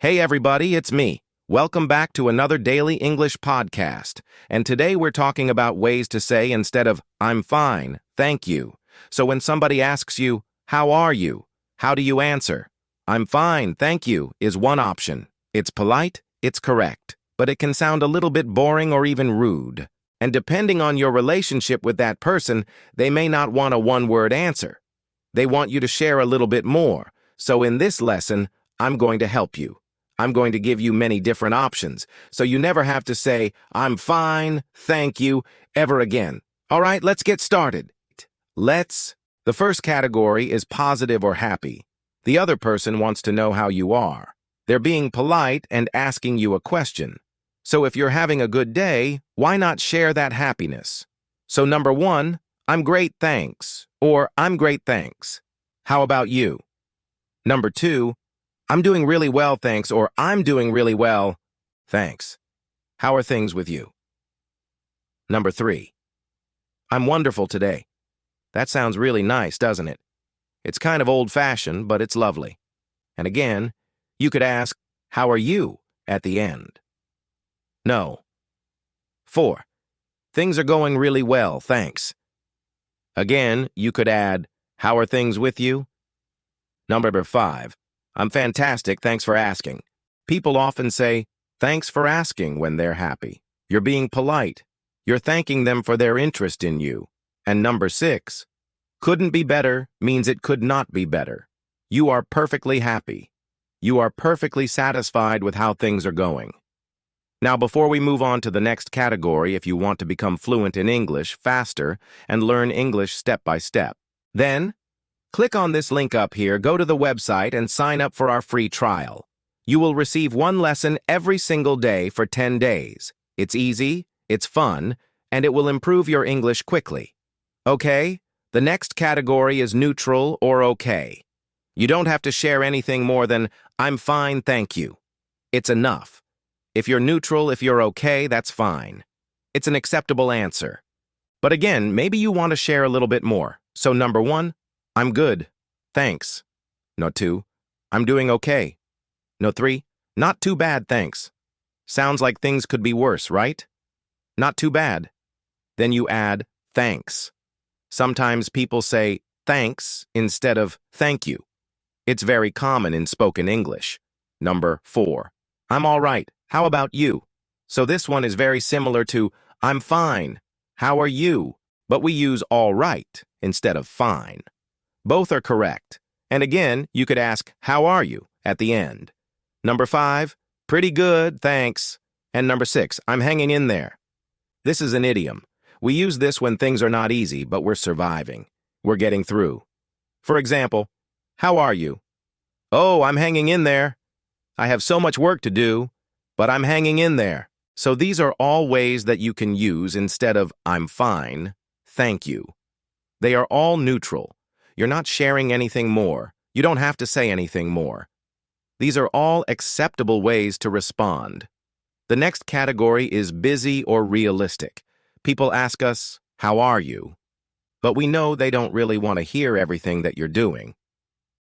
Hey everybody, it's me. Welcome back to another daily English podcast. And today we're talking about ways to say instead of I'm fine, thank you. So when somebody asks you, how are you? How do you answer? I'm fine, thank you is one option. It's polite, it's correct, but it can sound a little bit boring or even rude. And depending on your relationship with that person, they may not want a one-word answer. They want you to share a little bit more. So in this lesson, I'm going to help you. I'm going to give you many different options, so you never have to say, I'm fine, thank you, ever again. All right, let's get started. The first category is positive or happy. The other person wants to know how you are. They're being polite and asking you a question. So if you're having a good day, why not share that happiness? So number one, I'm great, thanks, or I'm great, thanks. How about you? Number two, I'm doing really well, thanks, or I'm doing really well, thanks. How are things with you? Number three, I'm wonderful today. That sounds really nice, doesn't it? It's kind of old-fashioned, but it's lovely. And again, you could ask, how are you, at the end? No. 4. Things are going really well, thanks. Again, you could add, how are things with you? Number 5. I'm fantastic, thanks for asking. People often say, thanks for asking when they're happy. You're being polite. You're thanking them for their interest in you. And number 6, couldn't be better means it could not be better. You are perfectly happy. You are perfectly satisfied with how things are going. Now, before we move on to the next category, if you want to become fluent in English faster and learn English step by step, then click on this link up here, go to the website, and sign up for our free trial. You will receive one lesson every single day for 10 days. It's easy, it's fun, and it will improve your English quickly. Okay? The next category is neutral or okay. You don't have to share anything more than, I'm fine, thank you. It's enough. If you're neutral, if you're okay, that's fine. It's an acceptable answer. But again, maybe you want to share a little bit more. So number 1, I'm good, thanks. No 2, I'm doing okay. No 3, not too bad, thanks. Sounds like things could be worse, right? Not too bad. Then you add thanks. Sometimes people say thanks instead of thank you. It's very common in spoken English. Number 4, I'm all right. How about you? So this one is very similar to I'm fine. How are you? But we use all right instead of fine. Both are correct. And again, you could ask, how are you, at the end. Number 5, pretty good, thanks. And number 6, I'm hanging in there. This is an idiom. We use this when things are not easy, but we're surviving. We're getting through. For example, how are you? Oh, I'm hanging in there. I have so much work to do, but I'm hanging in there. So these are all ways that you can use instead of I'm fine, thank you. They are all neutral. You're not sharing anything more. You don't have to say anything more. These are all acceptable ways to respond. The next category is busy or realistic. People ask us, how are you? But we know they don't really want to hear everything that you're doing.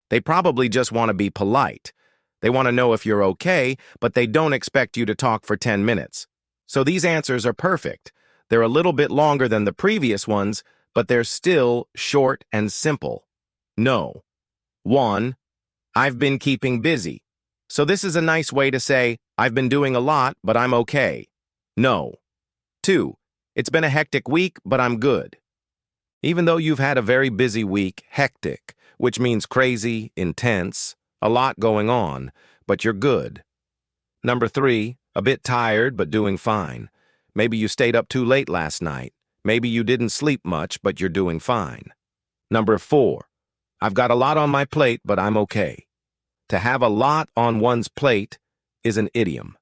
They probably just want to be polite. They want to know if you're okay, but they don't expect you to talk for 10 minutes. So these answers are perfect. They're a little bit longer than the previous ones, but they're still short and simple. No. 1, I've been keeping busy. So this is a nice way to say, I've been doing a lot, but I'm okay. No. 2, it's been a hectic week, but I'm good. Even though you've had a very busy week, hectic, which means crazy, intense, a lot going on, but you're good. Number 3, a bit tired, but doing fine. Maybe you stayed up too late last night. Maybe you didn't sleep much, but you're doing fine. Number 4, I've got a lot on my plate, but I'm okay. To have a lot on one's plate is an idiom.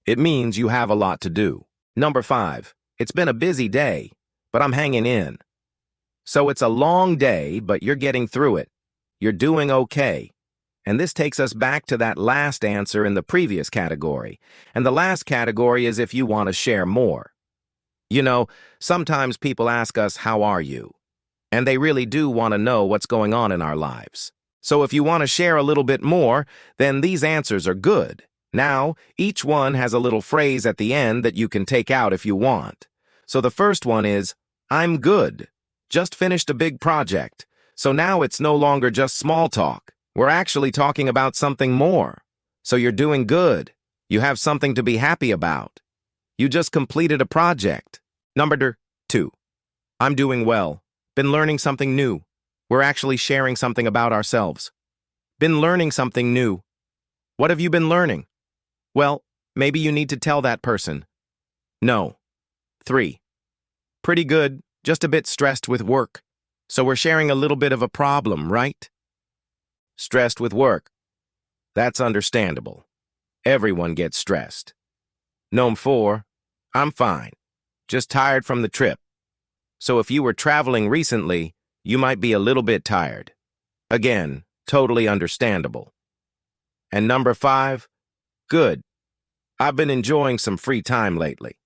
It means you have a lot to do. Number 5, it's been a busy day, but I'm hanging in. So it's a long day, but you're getting through it. You're doing okay. And this takes us back to that last answer in the previous category. And the last category is if you want to share more. You know, sometimes people ask us, how are you? And they really do want to know what's going on in our lives. So if you want to share a little bit more, then these answers are good. Now, each one has a little phrase at the end that you can take out if you want. So the first one is, I'm good. Just finished a big project. So now it's no longer just small talk. We're actually talking about something more. So you're doing good. You have something to be happy about. You just completed a project. Number 2. I'm doing well. Been learning something new. We're actually sharing something about ourselves. Been learning something new. What have you been learning? Well, maybe you need to tell that person. No. 3. Pretty good, just a bit stressed with work. So we're sharing a little bit of a problem, right? Stressed with work. That's understandable. Everyone gets stressed. Number 4. I'm fine. Just tired from the trip. So if you were traveling recently, you might be a little bit tired. Again, totally understandable. And number 5, good. I've been enjoying some free time lately.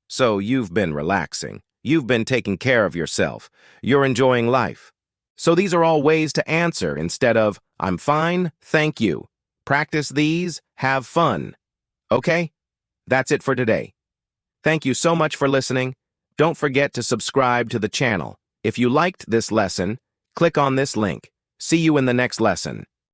So you've been relaxing. You've been taking care of yourself. You're enjoying life. So these are all ways to answer instead of, I'm fine, thank you. Practice these, have fun. Okay? That's it for today. Thank you so much for listening. Don't forget to subscribe to the channel. If you liked this lesson, click on this link. See you in the next lesson.